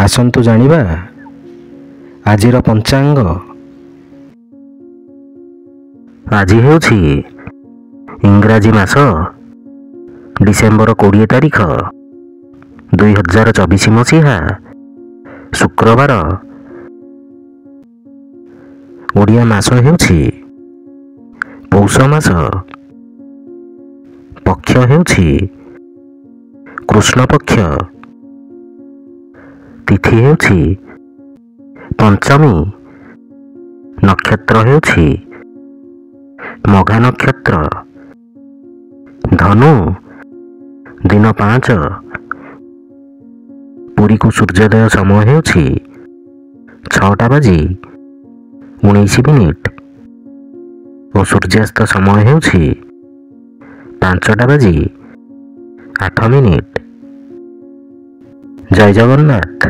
ଆସନ୍ତୁ ଜାଣିବା ଆଜିର ପଞ୍ଚାଙ୍ଗ। ଆଜି ହେଉଛି ଇଂରାଜୀ ମାସ ଡିସେମ୍ବର 20 ତାରିଖ 2024 ମସିହା ଶୁକ୍ରବାର। ଓଡ଼ିଆ ମାସ ହେଉଛି ପୌଷ ମାସ। ପକ୍ଷ ହେଉଛି କୃଷ୍ଣ ପକ୍ଷ। ତିଥି ହେଉଛି ପଞ୍ଚମୀ। ନକ୍ଷତ୍ର ହେଉଛି ମଘା ନକ୍ଷତ୍ର। ଧନୁ ଦିନ 5। ପୁରୀକୁ ସୂର୍ଯ୍ୟୋଦୟ ସମୟ ହେଉଛି 6:19 ଓ ସୂର୍ଯ୍ୟାସ୍ତ ସମୟ ହେଉଛି 5:08। ଜୟ ଜଗନ୍ନାଥ।